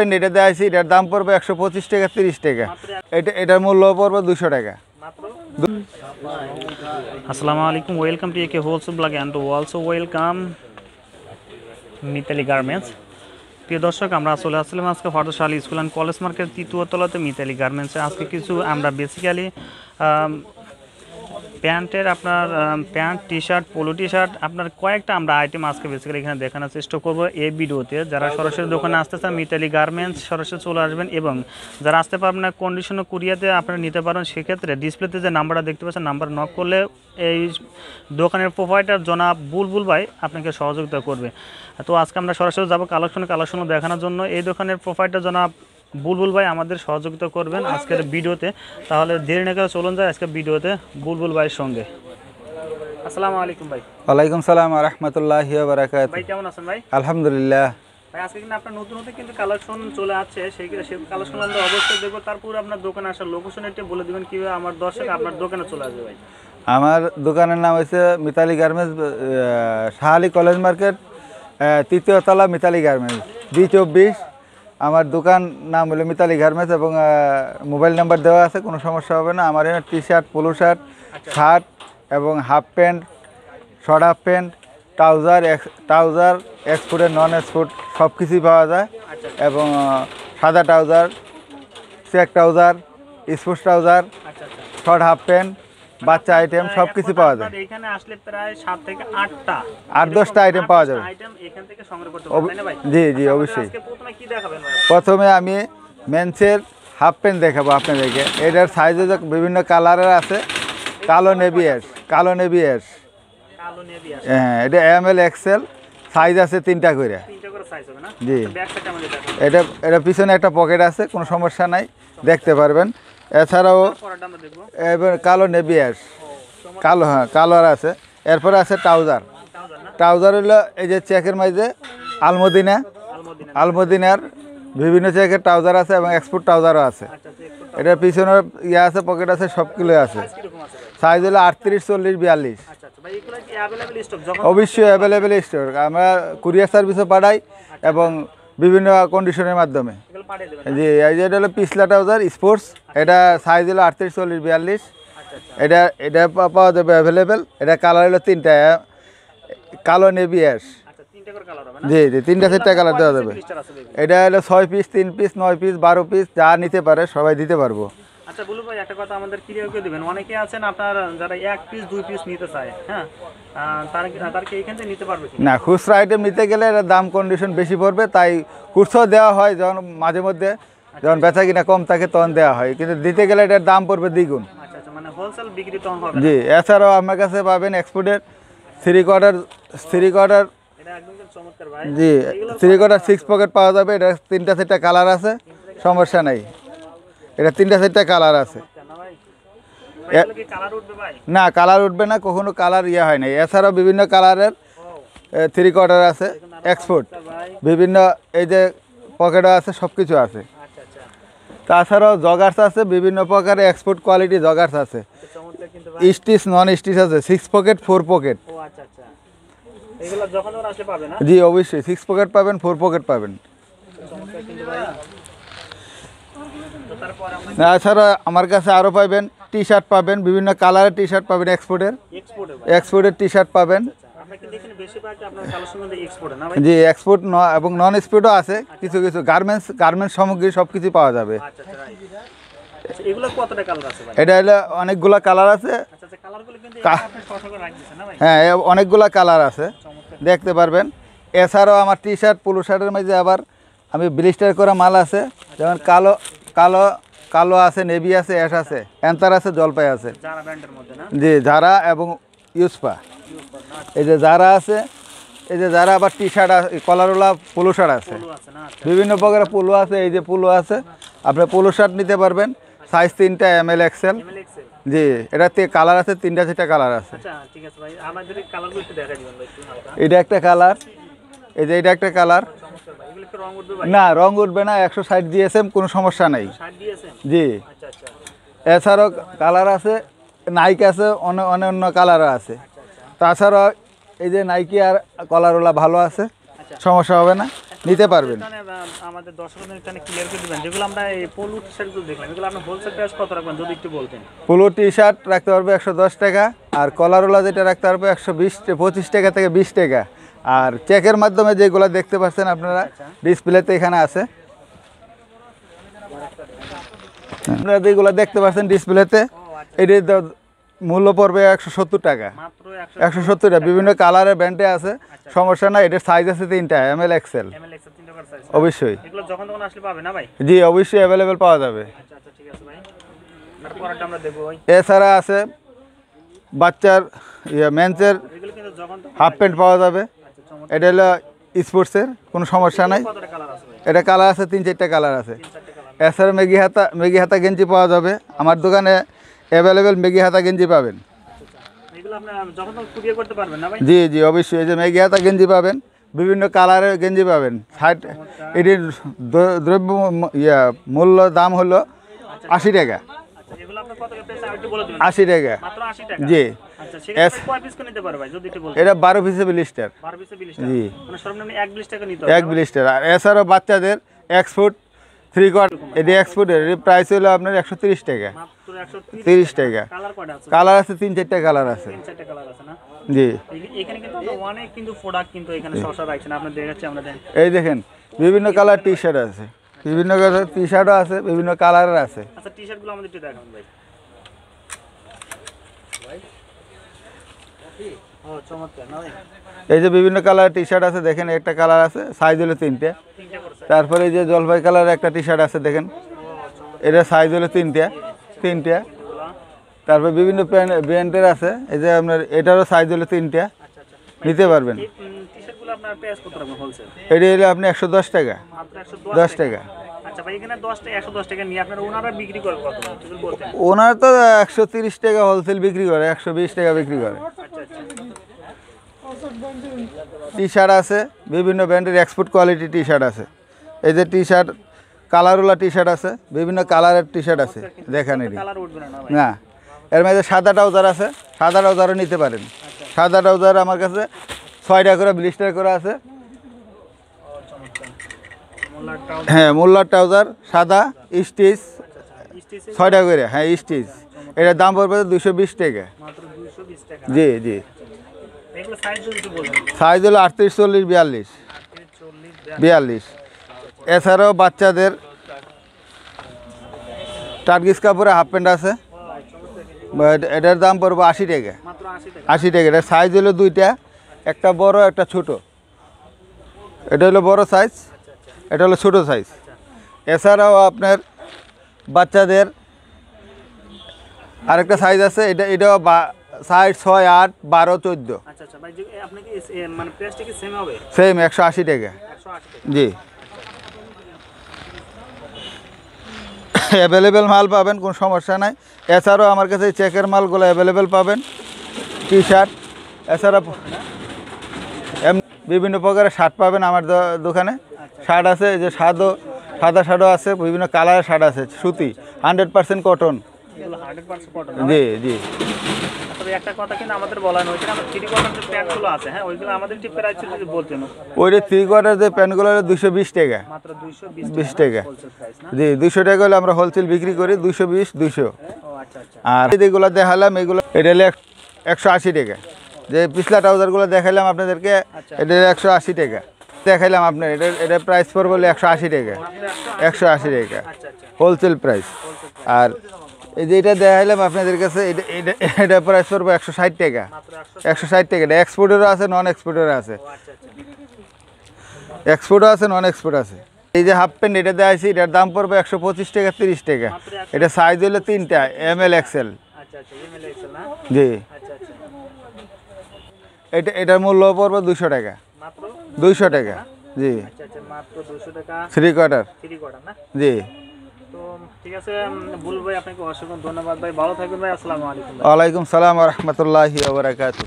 Pant এটা দেখাইছি, এটার দাম পড়বে 125 টাকা 30 টাকা, এটার মূল্য পড়বে 200 টাকা। আসসালামু আলাইকুম, welcome to AK wholesale blog and also welcome Mitali garments. প্রিয় দর্শক, আমরা চলে আসছিলাম আজকে ফটোশালী স্কুল অ্যান্ড কলেজ মার্কেট তৃতীয় তলাতে মিতালি গার্মেন্টসে। আজকে কিছু আমরা বেসিক্যালি প্যান্টের আপনার প্যান্ট, টি শার্ট, পোলো টি শার্ট আপনার কয়েকটা আমরা আইটেম আজকে বেসিক্যালি এখানে দেখানোর চেষ্টা করবো এই ভিডিওতে। যারা সরাসরি দোকানে আসতে চান মিতালি গার্মেন্টস সরাসরি চলে আসবেন, এবং যারা আসতে পারবেন না কন্ডিশন কুরিয়াতে আপনারা নিতে পারেন, সেক্ষেত্রে ডিসপ্লেতে যে নাম্বারটা দেখতে পাচ্ছেন নাম্বার নক করলে এই দোকানের প্রোভাইডার জনাব বুলবুল ভাই আপনাকে সহযোগিতা করবে। তো আজকে আমরা সরাসরি যাবো কালেকশন দেখানোর জন্য। এই দোকানের প্রোভাইডার জনাব বুলবুল ভাই আমাদের সহযোগিতা করবেন আজকের ভিডিওতে। তাহলে দেরি না করে চলুন যায় আজকে ভিডিওতে বুলবুল ভাইয়ের সঙ্গে। আসসালামু আলাইকুম ভাই। ওয়ালাইকুম সালাম ওয়া রাহমাতুল্লাহি ওয়া বারাকাতুহু। ভাই কেমন আছেন ভাই? আলহামদুলিল্লাহ ভাই, আজকে কিন্তু আপনার নতুন কিন্তু কালেকশন চলে আসছে, সেই কালেকশন আমরা অবশ্যই দেখবো। তারপর আপনার দোকানে আসার লোকেশন একটু বলে দিবেন কিভাবে আমার দর্শক আপনার দোকানে চলে আসবে ভাই। আমার দোকানের নাম হচ্ছে Mitali garments, Shahali college market, তৃতীয় তলা মিতালি গার্মেন্টস, B24। আমার দোকান নাম হলো মিতালি গার্মেন্টস এবং মোবাইল নাম্বার দেওয়া আছে, কোনো সমস্যা হবে না। আমার এখানে T shirt, polo shirt, shirt এবং half pant, short half pant, trouser এক্সপোর্টের নন এক্সপোর্ট সব কিছুই পাওয়া যায়। এবং সাদা trouser, check trouser, sports trouser, short half pant, বাচ্চা আইটেম সব কিছু পাওয়া যায়। এখানে আসলে প্রায় 7 থেকে 8টা 8-10টা আইটেম পাওয়া যাবে। আইটেম এখান থেকে সংগ্রহ করতে পারবেন, তাই না ভাই? জি জি অবশ্যই। আজকে প্রথমে কি দেখাবেন ভাই? প্রথমে আমি মেন্সের হাফ প্যান্ট দেখাবো আপনাদেরকে। এটার সাইজে বিভিন্ন কালারের আছে। কালো নেভি অ্যাশ, হ্যাঁ, এটা ML XL সাইজ আছে 3টা করে। সাইজ হবে না? জি, ব্যাক সাইডে আমাদের দেখাবেন। এটা পিছনে একটা পকেট আছে, কোনো সমস্যা নাই, দেখতে পারবেন। এছাড়াও পরেরটা আমরা দেখবো। এবার কালো নেভি অ্যাশ, কালো, হ্যাঁ কালার আছে। এরপরে আছে ট্রাউজার হলো এই যে চেকের মাঝে আলমদিনার বিভিন্ন চেকের ট্রাউজার আছে এবং এক্সপোর্ট ট্রাউজারও আছে। এটার পিছনের আছে, পকেট আছে, সবগুলো আছে। সাইজ হলো 38, 40, 42। অবশ্যই অ্যাভেলেবেল স্টক। আমরা কুরিয়ার সার্ভিসও পাঠাই এবং বিভিন্ন কন্ডিশনের মাধ্যমে। জি, এই যে এটা হলো পিছলা ট্রাউজার স্পোর্টস, এটা সাইজ হলো 38, 40, 42। এটা পাওয়া যাবে অ্যাভেলেবেল। এটা কালার হলো 3টা, কালো নেভি অ্যাশ। জি জি, 3টা কালার দেওয়া যাবে। এটা হলো 6 পিস, 3 পিস, 9 পিস, 12 পিস, যা নিতে পারে সবাই দিতে পারবো। আচ্ছা বুলু ভাই, একটা কথা আমাদের ক্লিয়ার করে দিবেন। অনেকে আছেন আপনার যারা 1 পিস 2 পিস নিতে চায়, হ্যাঁ, তারকে এইখান থেকে নিতে পারবে কি না? খুচরা আইটেম নিতে গেলে এর দাম কন্ডিশন বেশি পড়বে, তাই খুচরাও দেওয়া হয়। যখন মাঝে মধ্যে যখন বেচা কিনা কম থাকে তখন দেওয়া হয়, কিন্তু দিতে গেলে এটার দাম পড়বে দ্বিগুণ। আচ্ছা, মানে হোলসেল বিক্রি তখন হবে। জি, এছাড়াও আমার কাছে পাবেন এক্সপোর্টের 3 কোয়ার্টার, এটা একদম চমৎকার ভাই। জি 3 কোয়ার্টার 6 পকেট পাওয়া যাবে। এটা 3টা কালার আছে, সমস্যা নাই। এটা 3টা কালার আছে। না, কালার উঠবে না, কখনো কালার হয় না। এছাড়াও বিভিন্ন কালারের 3 কোয়ার্টার আছে এক্সপোর্ট, বিভিন্ন এই যে পকেটও আছে, সব কিছু আছে। তাছাড়াও জগার্স আছে, বিভিন্ন প্রকারের এক্সপোর্ট কোয়ালিটি জগার্স আছে। স্টিচ, নন স্টিচ আছে, 6 পকেট 4 পকেট। জি অবশ্যই 6 পকেট পাবেন, 4 পকেট পাবেন। এছাড়া আমার কাছে আরও পাবেন টি শার্ট পাবেন, বিভিন্ন কালারের টি শার্ট পাবেন, এক্সপোর্টের টি শার্ট পাবেন। জি, এক্সপোর্ট এবং নন এক্সপোর্টও আছে। কিছু গার্মেন্টস সামগ্রী সব কিছু পাওয়া যাবে। এটা হলো অনেকগুলা কালার আছে, হ্যাঁ অনেকগুলা কালার আছে, দেখতে পারবেন। এছাড়াও আমার টি শার্ট, পোলো শার্টের মাঝে আবার আমি ব্লিস্টার করা মাল আছে, যেমন কালো আছে, নেভি আছে, অ্যাশ আছে, অ্যান্থার আছে, জলপাই আছে। জি, জারা এবং ইউসপা। এই যে জারা আছে, এই যে জারা আবার টি শার্ট আছে, কলারওয়ালা পোলো শার্ট আছে, বিভিন্ন প্রকারের পোলো আছে। এই যে পোলো আছে, আপনি পোলো শার্ট নিতে পারবেন, সাইজ 3টা ML XL। জি, এটাতে কালার আছে, 3টা কালার আছে। এটা একটা কালার, এই যে এটা একটা কালার। না, রং উঠবে না, 160 GSM, কোনো সমস্যা নাই। জি, এছাড়াও কালার আছে, নাইকি আছে, অন্য কালারও আছে। তাছাড়াও এই যে নাইকি আর কলারওয়ালা ভালো আছে, সমস্যা হবে না। নিতে পারবেন। এখানে আমাদের দর্শকদের এখানে ক্লিয়ার করে দিবেন, যেগুলো আমরা এই পোলো টি শার্টগুলো দেখলাম, এগুলো আপনি হোলসেল প্রাইস কত রাখবেন যদি একটু বলতেন? পোলো টি শার্ট রাখতে পারবে 110 টাকা, আর কলারওয়ালা যেটা রাখতে পারবে 125 টাকা থেকে 20 টাকা। আর চেকের মাধ্যমে যেগুলো দেখতে পাচ্ছেন আপনারা ডিসপ্লেতে এখানে আছে, আপনারা যেগুলো দেখতে পাচ্ছেন ডিসপ্লেতে, এটির মূল্য পড়বে 170 টাকা। মাত্র 170 টাকা, বিভিন্ন কালারের ব্র্যান্ডে আছে, সমস্যা না। এটার সাইজ আছে 3টা, ML XL। ML XL 3 টাকার সাইজ অবশ্যই, এগুলো যখন তখন আসলে পাবে না ভাই? জি অবশ্যই অ্যাভেলেবেল পাওয়া যাবে। আচ্ছা আচ্ছা ঠিক আছে ভাই, তারপরটা আমরা দেখব ভাই। এছাড়া আছে বাচ্চার মেন্সের এগুলো কিন্তু যখন তখন হাফ প্যান্ট পাওয়া যাবে। আচ্ছা চমৎকার। এটা হলো স্পোর্টসের, কোনো সমস্যা নাই। কতটা কালার আছে ভাই? এটা কালার আছে 3-4টা কালার আছে। 3-4টা কালার। এছাড়া মেগি হাতা গেঞ্জি পাওয়া যাবে। আমার দোকানে অ্যাভেলেবেল মেগি হাতা গেঞ্জি পাবেন। এগুলো আপনি যখন তখন কুরিয়ার করতে পারবেন না ভাই? জি জি অবশ্যই, এই যে মেগি হাতা গেঞ্জি পাবেন, বিভিন্ন কালারের গেঞ্জি পাবেন। এটির দ্রব্য মূল্য দাম হলো 80 টাকা। আচ্ছা এগুলো আপনি কত টাকা প্রাইস একটু বলে দিবেন? 80 টাকা, মাত্র 80 টাকা। জি। আচ্ছা সেক্ষেত্রে কয় পিস করে নিতে পারবে ভাই যদি একটু বলতেন? এটা 12 পিসে ব্লিস্টার। 12 পিসে 20 টাকা। জি। মানে সর্বনিম্ন 1 20 টাকা নিতে হবে। এক ব্লিস্টার। আর এছাড়াও বাচ্চাদের 1 ফুট 3 কোয়ার্টার, এটি 1 ফুটের, এর প্রাইস হলো আপনার 130 টাকা। মাত্র 130 30 টাকা। কালার কয়টা আছে? কালার আছে 3-4টা কালার আছে। 3-4টা কালার আছে না? জি, এখানে কিন্তু আপনার অনেক কিন্তু প্রোডাক্ট কিন্তু এখানে শসা রাখছেন, আপনি দেখাচ্ছি আমরা দেখেন। এই দেখেন বিভিন্ন কালার টি শার্ট আছে, বিভিন্ন কালার টি শার্টও আছে, বিভিন্ন কালারের আছে। আচ্ছা টি শার্টগুলো আমাদের একটু দেখান ভাই। ও চমৎকার না ভাই? এই যে বিভিন্ন কালার টি শার্ট আছে, দেখেন একটা কালার আছে, সাইজ হলো 3টে। 3টা করছে। তারপরে এই যে জলপাই কালারের একটা টি শার্ট আছে, দেখেন এটা সাইজ হলো 3টে। এগুলা তারপর বিভিন্ন ব্র্যান্ডের আছে, এই যে আপনার এটারও সাইজ হলো 3টে, আচ্ছা আচ্ছা। নিতে পারবেন। এই টি শার্টগুলো আপনার প্রাইস কত রাখবেন হোলসেল? এটি হলো আপনি 110 টাকা, মাত্র 10 110 টাকা। আচ্ছা ভাই এখানে 110 টাকা নিয়ে আপনারা ওনারা বিক্রি করে কত যদি বলতেন? ওনার তো 130 টাকা হোলসেল বিক্রি করে, 120 টাকা বিক্রি করে। আচ্ছা আচ্ছা। টি শার্ট আছে, বিভিন্ন ব্র্যান্ডের এক্সপোর্ট কোয়ালিটি টি শার্ট আছে। এই যে টি শার্ট, কালারওয়ালা টি শার্ট আছে, বিভিন্ন কালারের টি শার্ট আছে, দেখেন এটি। কালার উঠবে না ভাই? না, এর মধ্যে সাদা ট্রাউজার আছে, সাদা ট্রাউজারও নিতে পারেন। সাদা ট্রাউজার আমার কাছে 6টা করে ব্লিস্টার করে আছে। মোল্লারটাও হ্যাঁ, মোল্লার ট্রাউজার সাদা স্টিচ, স্টিচে 6টা করে, হ্যাঁ স্টিচ। এটার দাম পড়বে 220 টাকা। মাত্র 220 টাকা। জি জি। এগুলো সাইজ যদি একটু বলেন? সাইজ হলো 38, 40, 42। 40 42। এছাড়াও বাচ্চাদের টার্গিস কাপড়ে হাফ প্যান্ট আছে, এটার দাম পড়বে 80 টাকা। মাত্র 80 টাকা। 80 টাকা। এটার সাইজ হলো 2টা, একটা বড় একটা ছোট। এটা হলো বড় সাইজ, এটা হলো ছোট সাইজ। এছাড়াও আপনার বাচ্চাদের আরেকটা সাইজ আছে, এটাও সাইজ 6, 8, 12, 14। আচ্ছা আচ্ছা ভাই যে আপনি কি মানে প্রাইসটা কি সেম হবে? সেম 180 টাকা। 180 টাকা। জি, অ্যাভেলেবেল মাল পাবেন, কোনো সমস্যা নাই। এছাড়াও আমার কাছে চেকের মালগুলো অ্যাভেলেবেল পাবেন, টি শার্ট। এছাড়া বিভিন্ন প্রকারের শার্ট পাবেন আমার দোকানে। শার্ট আছে, এই যে সাদা শার্টও আছে, বিভিন্ন কালারের শার্ট আছে, সুতি 100% কটন। এগুলো 100% কটন। জি জি। তবে একটা কথা কিন্তু আমাদের বলা হয়েছে, আমরা 3 কটন যে প্যান্টগুলো আছে, হ্যাঁ ওইগুলো আমাদের ঠিক প্রাইস যদি বলতেন? ওইটা 3 কোয়ার্টার যে প্যান্টগুলো হলো 220 টাকা। মাত্র 220 20 টাকা। হোলসেল প্রাইস না? জি, 200 টাকা হলে আমরা হোলসেল বিক্রি করি, 220, 200। ও আচ্ছা আচ্ছা। আর যেগুলো দেখালাম এগুলো, এটা হলো 180 টাকা। যে পিছলা ট্রাউজারগুলো দেখালাম আপনাদেরকে, এটা 180 টাকা দেখাইলাম আপনার। এটা প্রাইস পড়বে হলো 180 টাকা। 180 টাকা আচ্ছা আচ্ছা। Wholesale price. আর এই যে এটা দেখাইলাম আপনাদের কাছে, এটা প্রাইস পড়বে 160 টাকা। মাত্র 160 টাকা। এটা এক্সপোর্টেরও আছে, নন এক্সপোর্টেরও আছে। আচ্ছা আচ্ছা। এক্সপোর্টও আছে, নন এক্সপোর্ট আছে। এই যে হাফ প্যান্ট এটা দেখাইছি, এটার দাম পড়বে 125 টাকা, 30 টাকা। এটা সাইজ হলো 3টা, ML XL। আচ্ছা আচ্ছা। ML XL না? জি। আচ্ছা আচ্ছা। এটার মূল্য পড়বে 200 টাকা। মাত্র 200 টাকা। জি। আচ্ছা আচ্ছা মাত্র 200 টাকা। 3 কোয়ার্টার। 3 কটন না? জি। তো ঠিক আছে বুল ভাই, আপনাকে অসংখ্য ধন্যবাদ ভাই, ভালো থাকবেন ভাই, আসসালামু আলাইকুম ভাই। ওয়ালাইকুম সালাম ওয়া রাহমাতুল্লাহি ওয়া বারাকাতুহু।